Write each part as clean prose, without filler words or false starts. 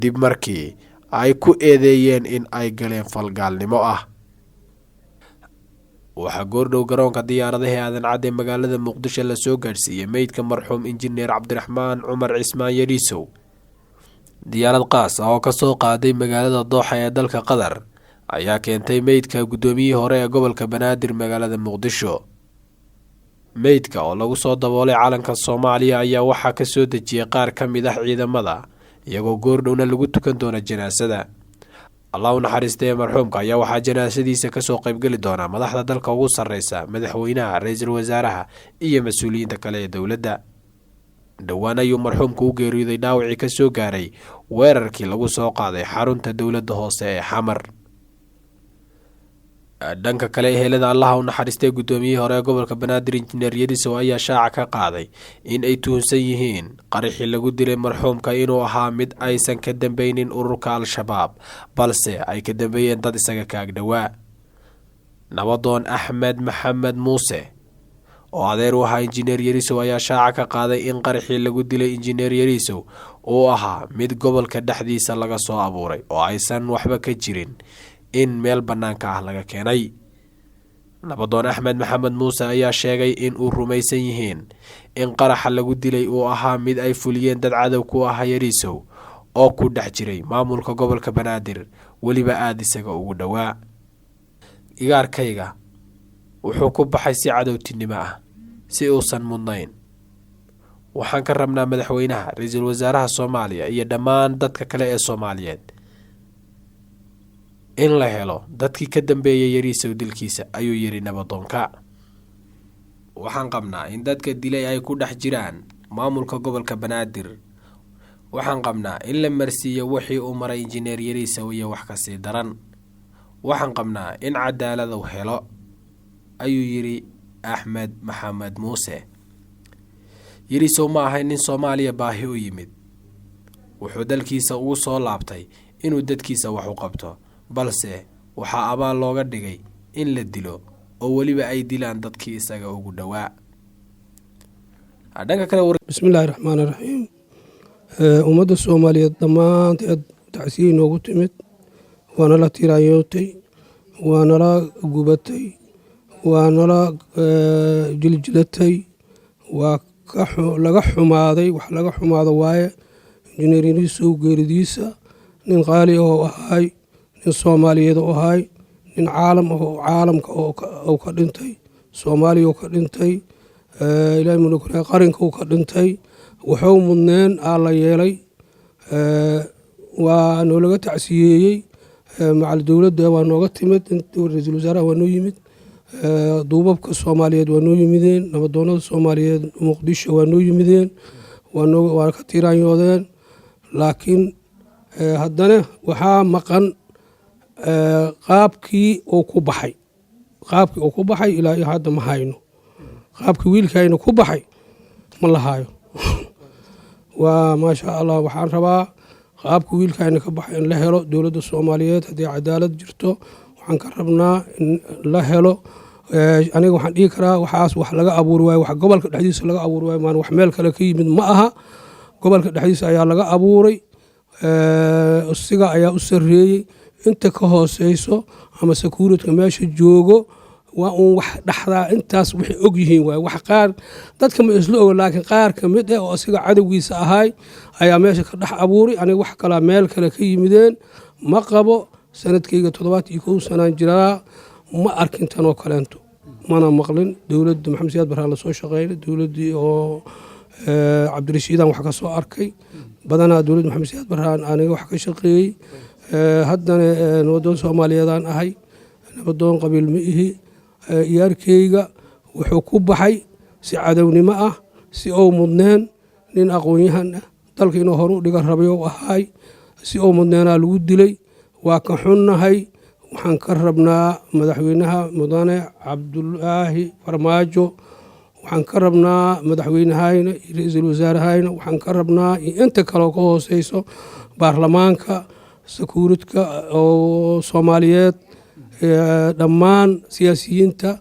dib markii ay ku eedeeyeen in ay galeen falgaalnimo ah. waxaa goordhow garoonka diyaaradaha aadan cadde magaalada muqdisho la soo gaadhsiiyey meydka marxuum injineer cabdiraxmaan cumar cismaan yariisow. diyaarad qaas ah oo ka soo qaaday magaalada dooxa ee dalka qatar ayaa keentay meydka guddoomiyihii hore ee gobolka banaadir magaalada muqdisho. meydka oo lagu soo daboolay calanka Soomaaliya ayaa waxaa ka soo dejiyay qaar ka mid ah ciidamada iyagoo goordhowna lagu tukan doona janaasada. Allah u naxariistay marxuumka ayaa waxaa janaasadiisa ka soo qaybgeli doona madaxda dalka ugu sarreysa, madaxweynaha, ra'iisul wasaaraha iyo mas'uuliyiinta kale ee dowladda. dhowaan ayuu marxuumku u geeriyooday dhaawacii ka soo gaaray weerarkii lagu soo qaaday xarunta dowladda hoose ee Xamar. dhanka kale ehelada Allah u naxariistay guddoomiyihii hore ee gobolka banaadir injineer yariisow ayaa shaaca ka qaaday in ay tuhunsan yihiin qaraxii lagu dilay marxuumka inuu ahaa mid aysan ka dambeynin ururka al-shabaab balse ay ka dambeeyeen dad isaga ka agdhowaa. nabadoon Axmed Maxamed Muuse oo adeer u ahaa injineer yariisow ayaa shaaca ka qaaday in qaraxii lagu dilay injineer yariisow uu ahaa mid gobolka dhexdiisa laga soo abuuray oo aysan waxba ka jirin in meel bannaanka ah laga keenay. nabadoon Axmed Maxamed Muuse ayaa sheegay in uu rumaysan yihiin in qaraxa lagu dilay uu ahaa mid ay fuliyeen dad cadow ku ah yariisow oo ku dhex jiray maamulka gobolka banaadir weliba aad isaga ugu dhowaa. igaarkayga wuxuu ku baxay si cadowtinimo ah si uusan mudnayn. waxaan ka rabnaa madaxweynaha, ra'iisul wasaaraha Soomaaliya iyo dhammaan dadka kale ee Soomaaliyeed in la helo dadkii ka dambeeyay yariisow dilkiisa, ayuu yiri nabadoonka. waxaan qabnaa in dadka dilay ay ku dhex jiraan maamulka gobolka banaadir. waxaan qabnaa in la marsiiyo wixii uu maray injineer yariisow iyo wax ka sii daran. waxaan qabnaa in cadaalad uu helo, ayuu yiri Axmed Maxamed Muuse. yariisow ma ahayn nin Soomaaliya baahi u yimid. wuxuu dalkiisa ugu soo laabtay inuu dadkiisa wax u qabto, balse waxaa abaal looga dhigay in la dilo oo weliba ay dilaan dadkii isaga ugu dhowaa. dhanka kale bismillaahi raxmaani raxiim. ummadda Soomaaliyeed dhammaanteed tacsiye inoogu timid, waana la tiraanyootay, waana la gubatay, waana la jiljilatay, waa laga xumaaday, wax laga xumaado waaye. injineer yariisow geeridiisa nin qaali ah oo ahay, nin Soomaaliyeed oo ahay, nin caalamka oo ka dhintay, Soomaaliya oo ka dhintay, ilaahay mulkulaha qaranka oo ka dhintay. wuxuu mudneen aa la yeelay, waa noolaga tacsiyeeyey. macal dowladda waa nooga timid, ra'iisul wasaaraha waa noo yimid, duubabka Soomaaliyeed waa noo yimideen, nabadoonada Soomaaliyeed Muqdisho waa noo yimideen, waa ka tiraanyoodeen. laakiin haddana waxaa maqan qaabkii uu ku baxay ilaa iyo hadda ma hayno. qaabkii wiilkayna ku baxay ma la hayo. waa maasha Allah. waxaan rabaa qaabkii wiilkayna ka baxay in la helo. dowladda Soomaaliyeed haddii cadaalad jirto waxaan ka rabnaa in la helo. aniga waxaan dhihi karaa waxaas wax laga abuuri waayo, wax gobolka dhexdiisa laga abuuri waayo, maan wax meel kale ka yimid ma aha. gobolka dhexdiisa ayaa laga abuuray, isiga ayaa u sarreeyey. inta ka hooseyso ama sakuuradka meesha joogo waa uun wax dhaxdaa, intaas waxay og yihiin waaye. wax qaar dadka ma isla ogo, laakiin qaar ka mid ah oo asiga cadowgiisa ahay ayaa meesha ka dhex abuuray. aniga wax kalaa meel kale ka yimideen ma qabo. sanadkayga 71 sanaan jiraa, ma arkin tanoo kaleento, mana maqlin. dowladda maxamed siyaad barraa la soo shaqeynay, dowladdii oo cabdirashiidaan wax ka soo arkay badanaa. dowladda maxamed siyaad barraa aniga wax ka shaqeeyey. haddana nabadoon Soomaaliyeedaan ahay, nabadoon qabiil ma ihi. iyaarkayga wuxuu ku baxay si cadownimo ah, si ou mudneen. nin aqoon-yahan ah, dalka inuu horu dhiga rabay ou ahay, si ou mudneenaa lagu dilay. waa ka xunnahay. waxaan ka rabnaa madaxweynaha mudane Cabdulaahi Farmaajo, waxaan ka rabnaa madaxweynahayna iyo ra'iisul wasaarahayna, waxaan ka rabnaa iyo inta kaleo ka hooseyso baarlamaanka, sakuuradka oo Soomaaliyeed, dhammaan siyaasiyiinta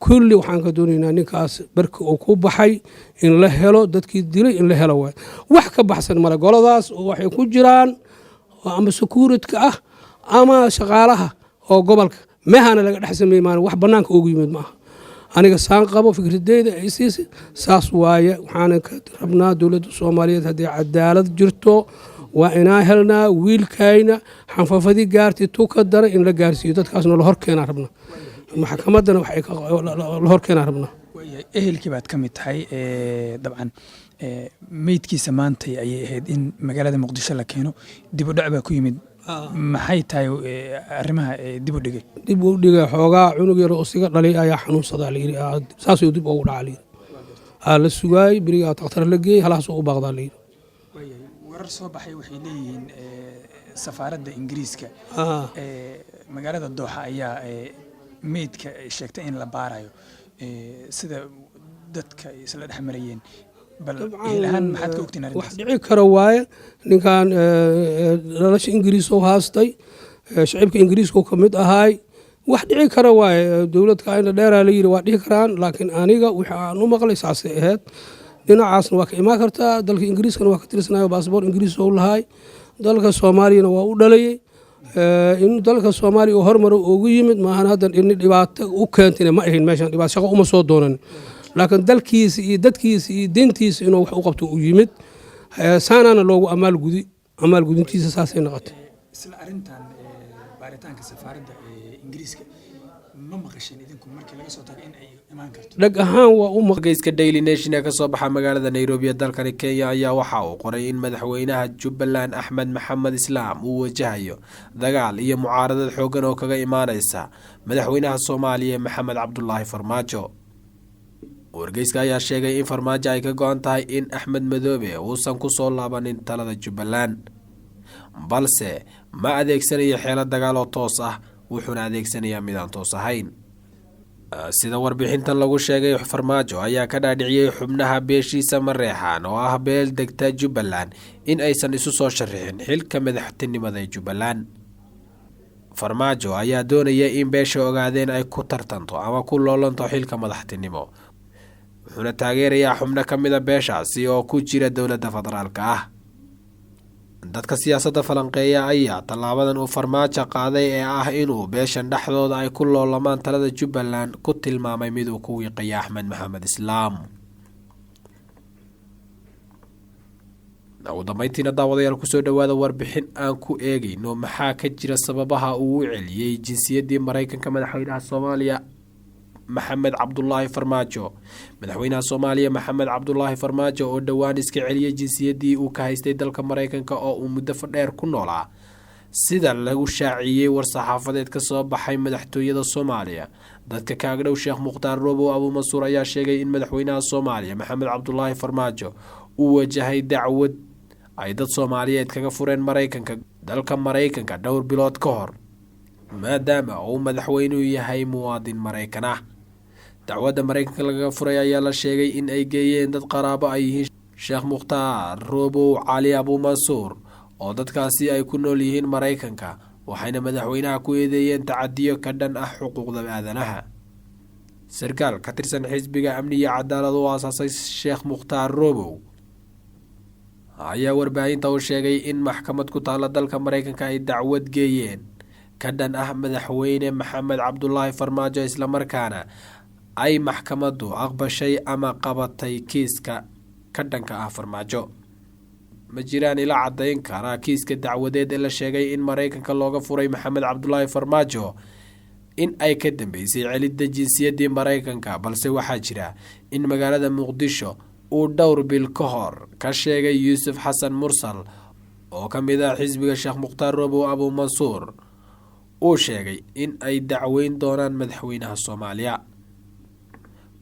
kulli waxaan ka doonaynaa ninkaas barka uu ku baxay in la helo, dadkii dilay in la helo waay. wax ka baxsan male. goladaas waxay ku jiraan oo ama sakuuradka ah ama shaqaalaha oo gobolka meehana laga dhex sameeyey maan wax bannaanka ugu yimid ma aha aniga saan qabo fikradeyda ay siisay saas waaye waxaana ka rabnaa dowladda soomaaliyeed haddii cadaalad jirto waa inaan helnaa wiilkayna xanfafadii gaartay tuka dara in la gaarsiiyo dadkaasna la horkeenaa rabnaa maxkamaddana la horkeenaa rabnaa ehelkii baad ka mid tahay dabcan meydkiisa maantay ayay ahayd in magaalada muqdisho la keeno dib u dhac baa ku yimid maxay tahay arrimaha dib u dhigay dib u dhigay xoogaa cunug yar oo siga dhalay ayaa xanuunsadaa layidhi saasuu dib ugu dhacaa layidhi la sugaayey berigaa takhtar la geeyey halaasuu u baaqdaa layidhi warar soo baxay waxay leeyihiin safaaradda ingiriiska magaalada dooxa ayaa meydka sheegtay in la baarayo sida dadka isla dhex marayeen bal ilahan maxaad ka ogtiin wax dhici kara waaye ninkan dhalasha ingiriis oo haastay shacibka ingiriiska ka mid ahaay wax dhici kara waaye dowladka ayna dheeraa la yidhi waa dhici karaan laakiin aniga wixii aan u maqlay saasay ahayd dhinacaasna waa ka imaan kartaa dalka ingiriiskana waa ka tirsanayo baasboor ingiriis oo lahaay dalka soomaaliyana waa u dhalayay in dalka soomaaliya oo hormaro ugu yimid maahan haddan ini dhibaato u keentayna ma ahayn meeshan dhibaato shaqo uma soo doonan laakiin dalkiisa iyo dadkiisa iyo diintiisa inuu wax u qabto u yimid saanaana loogu amaalgudintiisa saasay noqotay isla arrintan baaritaanka safaaradda ingiriiska ma maqasheen idinku markii laga soo tago in ay imaan karto dhag ahaan waa u wargeyska Daily Nation ee ka soo baxa magaalada Nairobi ee dalkani Kenya ayaa waxa uu qoray in madaxweynaha Jubbaland Axmed Maxamed Islaam uu wajahayo dagaal iyo mucaaradad xooggan oo kaga imaanaysa madaxweynaha Soomaaliya Maxamed Cabdullaahi Farmaajo. wargeyska ayaa sheegay in Farmaajo ay ka go'an tahay in Axmed Madoobe uusan ku soo laabanin talada Jubbaland balse ma adeegsanayo xeelad dagaal oo toos ah wuxuuna adeegsanayaa mid aan toos ahayn. sida warbixintan lagu sheegay Farmaajo ayaa ka dhaadhiciyay xubnaha beeshiisa Mareexaan oo ah beel degta Jubbaland in aysan isu soo sharixin xilka madaxtinimada ee Jubbaland. Farmaajo ayaa doonaya in beesha ogaadeen ay ku tartanto ama ku loolanto xilka madaxtinimo wuxuuna taageerayaa xubno ka mid ah beeshaasi oo ku jira dowladda federaalka ah. dadka siyaasadda falanqeeya ayaa tallaabadan uu Farmaajo qaaday ee ah inuu beeshan dhexdooda ay ku loolamaan talada Jubbaland ku tilmaamay mid uu ku wiiqaya Axmed Maxamed Islaam. ugu dambeyntiina daawadayaal kusoo dhawaada warbixin aan ku eegayno maxaa ka jira sababaha uu u celiyey jinsiyaddii Maraykanka madaxweynaha Soomaaliya Maxamed Cabdullaahi Farmaajo. madaxweynaha Soomaaliya Maxamed Cabdullaahi Farmaajo oo dhowaan iska celiyay jinsiyaddii uu ka haystay dalka Maraykanka oo uu muddo dheer ku noolaa sida lagu shaaciyay war-saxaafadeed ka soo baxay madaxtooyada Soomaaliya. dadka ka agdhow Sheekh Mukhtaar Roobo Abu Mansuur ayaa sheegay in madaxweynaha Soomaaliya Maxamed Cabdullaahi Farmaajo uu wajahay dacwad ay dad Soomaaliyeed kaga fureen dalka Maraykanka dhowr bilood ka hor maadaama uu madaxweynuhu yahay muwaadin Maraykan ah. dacwadda Maraykanka laga furay ayaa la sheegay in ay geeyeen dad qaraabo ay yihiin Sheekh Mukhtaar Roobo Cali Abu Mansuur oo dadkaasi ay ku nool yihiin Maraykanka waxayna madaxweynaha ku eedeeyeen tacadiyo ka dhan ah xuquuqda aadanaha. sarkaal ka tirsan xisbiga amni iyo cadaalad oo aasaasay Sheekh Mukhtaar Roobo ayaa warbaahinta u sheegay in maxkamad ku taala dalka Maraykanka ay dacwad geeyeen ka dhan ah madaxweyne Maxamed Cabdullaahi Farmaajo isla markaana ay maxkamaddu aqbashay ama qabatay kiiska ka dhanka ah Farmaajo. ma jiraan ila caddayn kara kiiska dacwadeed ee la sheegay in Maraykanka looga furay Maxamed Cabdullaahi Farmaajo in ay ka dambeysay celidda jinsiyaddii Maraykanka balse waxaa jira in magaalada Muqdisho uu dhowr bil ka hor ka sheegay Yuusuf Xasan Mursal oo ka mid ah xisbiga Sheekh Mukhtaar Roobo Abu Mansuur uu sheegay in ay dacweyn doonaan madaxweynaha Soomaaliya.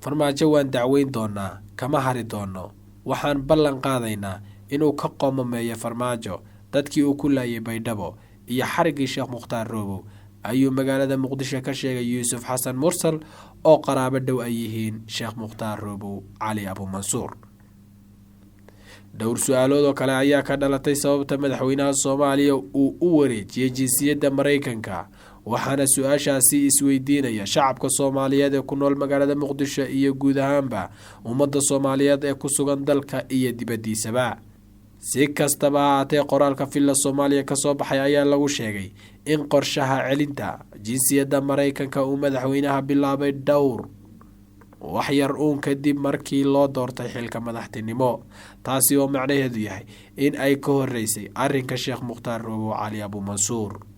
Farmaajo waan dacweyn doonaa kama hari doono waxaan ballan qaadaynaa inuu ka qoomameeyo Farmaajo dadkii uu ku laayay Baydhabo iyo xariggii Sheekh Mukhtaar Roobo ayuu magaalada Muqdisho ka sheegay Yuusuf Xasan Mursal oo qaraabo dhow ay yihiin Sheekh Mukhtaar Roobo Cali Abu Mansuur. dhowr su'aalood oo kale ayaa ka dhalatay sababta madaxweynaha Soomaaliya uu u wareejiyay jinsiyadda Maraykanka waxaana su'aashaasi isweydiinaya shacabka Soomaaliyeed ee ku nool magaalada Muqdisho iyo guud ahaanba ummadda Soomaaliyeed ee ku sugan dalka iyo dibaddiisaba. si kastaba ha ahaatee qoraalka villa Soomaaliya ka soo baxay ayaa lagu sheegay in qorshaha celinta jinsiyadda Mareykanka uu madaxweynaha bilaabay dhowr wax yar uun kadib markii loo doortay xilka madaxtinimo, taasi oo macnaheedu yahay in ay ka horeysay arrinka Sheekh Mukhtaar Robow Cali Abu Mansuur.